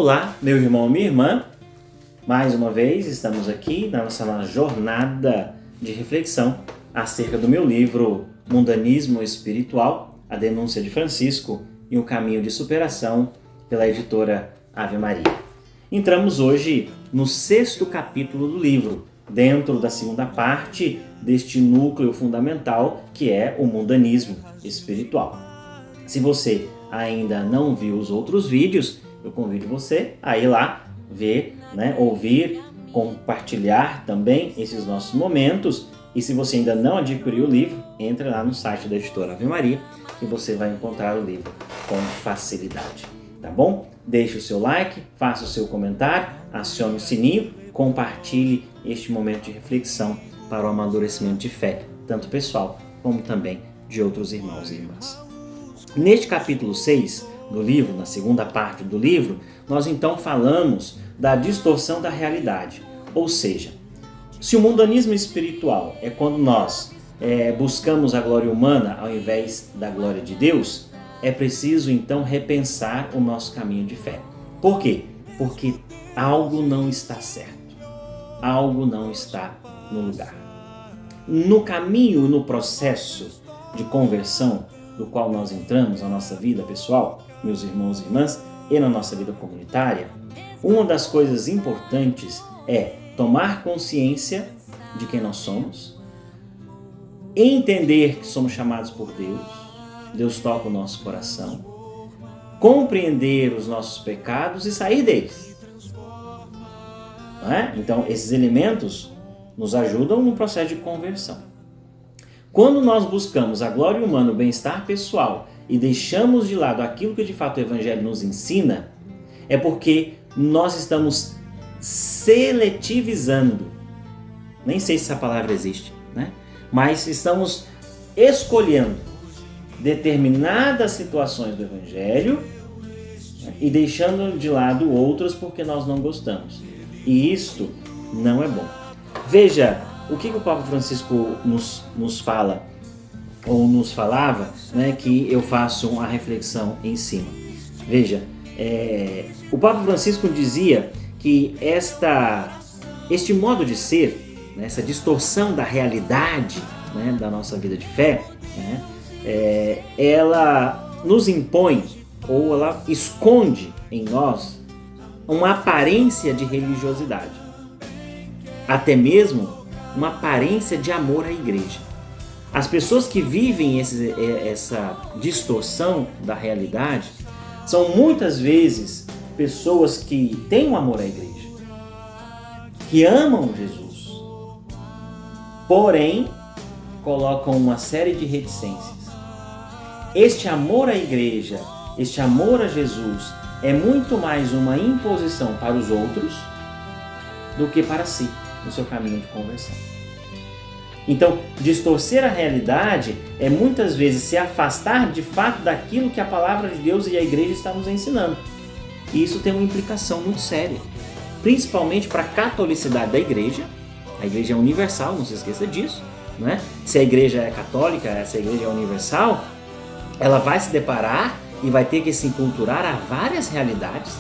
Olá, meu irmão, minha irmã. Mais uma vez estamos aqui na nossa jornada de reflexão acerca do meu livro Mundanismo Espiritual, a denúncia de Francisco e o caminho de superação, pela editora Ave Maria. Entramos hoje no 6º capítulo do livro, dentro da segunda parte deste núcleo fundamental que é o mundanismo espiritual. Se você ainda não viu os outros vídeos, eu convido você a ir lá, ver, ouvir, compartilhar também esses nossos momentos. E se você ainda não adquiriu o livro, entre lá no site da editora Ave Maria e você vai encontrar o livro com facilidade, tá bom? Deixe o seu like, faça o seu comentário, acione o sininho, compartilhe este momento de reflexão para o amadurecimento de fé, tanto pessoal como também de outros irmãos e irmãs. Neste capítulo 6 do livro, na segunda parte do livro, nós então falamos da distorção da realidade. Ou seja, se o mundanismo espiritual é quando nós buscamos a glória humana ao invés da glória de Deus, é preciso então repensar o nosso caminho de fé. Por quê? Porque algo não está certo, algo não está no lugar. No caminho, no processo de conversão do qual nós entramos na nossa vida pessoal, meus irmãos e irmãs, e na nossa vida comunitária, uma das coisas importantes é tomar consciência de quem nós somos, entender que somos chamados por Deus, Deus toca o nosso coração, compreender os nossos pecados e sair deles. Não é? Então, esses elementos nos ajudam no processo de conversão. Quando nós buscamos a glória humana, o bem-estar pessoal e deixamos de lado aquilo que de fato o Evangelho nos ensina, é porque nós estamos seletivizando, nem sei se essa palavra existe, mas estamos escolhendo determinadas situações do Evangelho e deixando de lado outras porque nós não gostamos. E isto não é bom. Veja o que o Papa Francisco nos fala, ou nos falava, que eu faço uma reflexão em cima. Veja, o Papa Francisco dizia que este modo de ser, essa distorção da realidade da nossa vida de fé, ela nos impõe, ou ela esconde em nós uma aparência de religiosidade, até mesmo uma aparência de amor à igreja. As pessoas que vivem essa distorção da realidade são muitas vezes pessoas que têm um amor à igreja, que amam Jesus, porém colocam uma série de reticências. Este amor à igreja, este amor a Jesus é muito mais uma imposição para os outros do que para si, no seu caminho de conversão. Então, distorcer a realidade é muitas vezes se afastar de fato daquilo que a palavra de Deus e a igreja está nos ensinando. E isso tem uma implicação muito séria, principalmente para a catolicidade da igreja. A igreja é universal, não se esqueça disso, Se a igreja é católica, se a igreja é universal, ela vai se deparar e vai ter que se enculturar a várias realidades,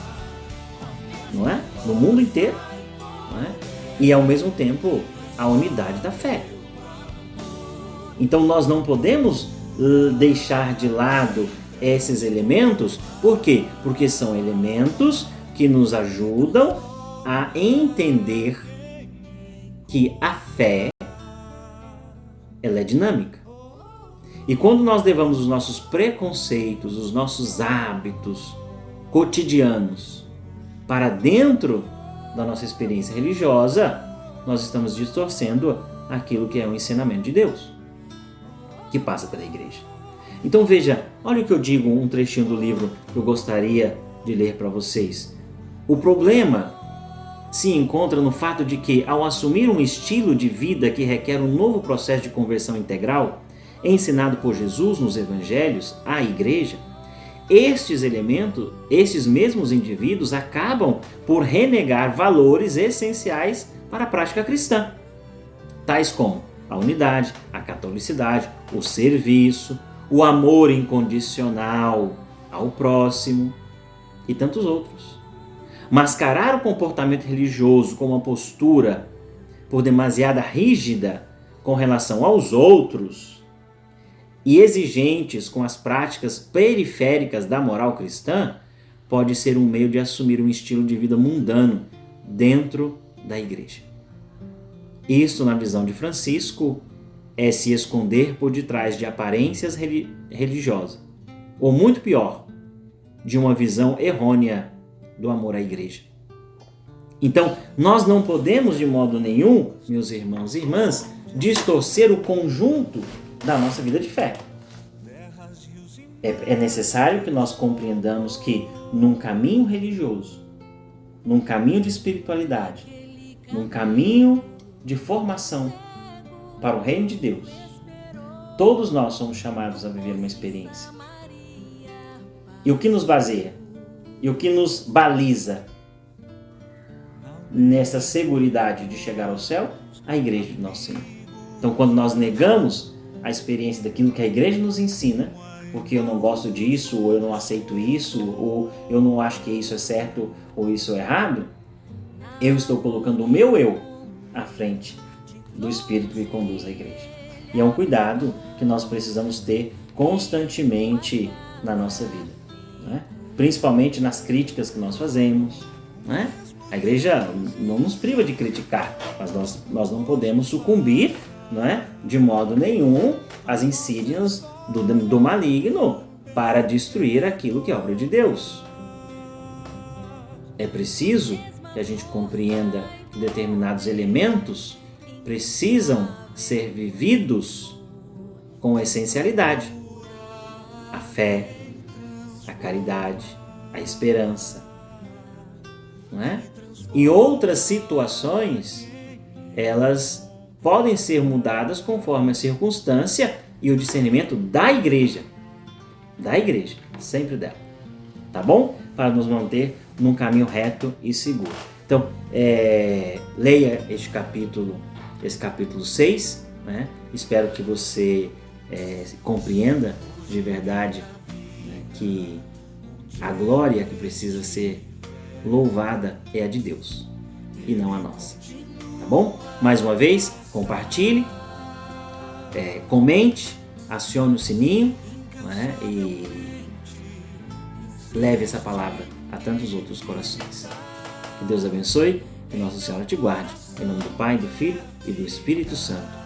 no mundo inteiro, e ao mesmo tempo a unidade da fé. Então nós não podemos deixar de lado esses elementos. Por quê? Porque são elementos que nos ajudam a entender que a fé ela é dinâmica. E quando nós levamos os nossos preconceitos, os nossos hábitos cotidianos para dentro da nossa experiência religiosa, nós estamos distorcendo aquilo que é o ensinamento de Deus, que passa pela igreja. Então veja, olha o que eu digo, um trechinho do livro que eu gostaria de ler para vocês. O problema se encontra no fato de que, ao assumir um estilo de vida que requer um novo processo de conversão integral, ensinado por Jesus nos evangelhos à igreja, estes mesmos indivíduos acabam por renegar valores essenciais para a prática cristã, tais como a unidade, a catolicidade, o serviço, o amor incondicional ao próximo e tantos outros. Mascarar o comportamento religioso com uma postura por demasiada rígida com relação aos outros e exigentes com as práticas periféricas da moral cristã pode ser um meio de assumir um estilo de vida mundano dentro da igreja. Isso, na visão de Francisco, é se esconder por detrás de aparências religiosas, ou muito pior, de uma visão errônea do amor à igreja. Então, nós não podemos de modo nenhum, meus irmãos e irmãs, distorcer o conjunto da nossa vida de fé. É necessário que nós compreendamos que num caminho religioso, num caminho de espiritualidade, num caminho de formação para o reino de Deus, todos nós somos chamados a viver uma experiência. E o que nos baseia? E o que nos baliza nessa seguridade de chegar ao céu? A igreja de nosso Senhor. Então, quando nós negamos a experiência daquilo que a igreja nos ensina, porque eu não gosto disso, ou eu não aceito isso, ou eu não acho que isso é certo ou isso é errado, eu estou colocando o meu eu à frente do Espírito que conduz a igreja. E é um cuidado que nós precisamos ter constantemente na nossa vida, né? Principalmente nas críticas que nós fazemos, né? A igreja não nos priva de criticar, mas nós não podemos sucumbir, não é, de modo nenhum às insídias do maligno para destruir aquilo que é obra de Deus. É preciso que a gente compreenda que determinados elementos precisam ser vividos com essencialidade. A fé, a caridade, a esperança, não é? E outras situações, elas podem ser mudadas conforme a circunstância e o discernimento da igreja, sempre dela, tá bom? Para nos manter num caminho reto e seguro. Então, leia esse capítulo 6, né? Espero que você compreenda de verdade, né, que a glória que precisa ser louvada é a de Deus e não a nossa, tá bom? Mais uma vez, compartilhe, comente, acione o sininho, né, e leve essa palavra a tantos outros corações. Que Deus abençoe, que Nossa Senhora te guarde. Em nome do Pai, do Filho e do Espírito Santo.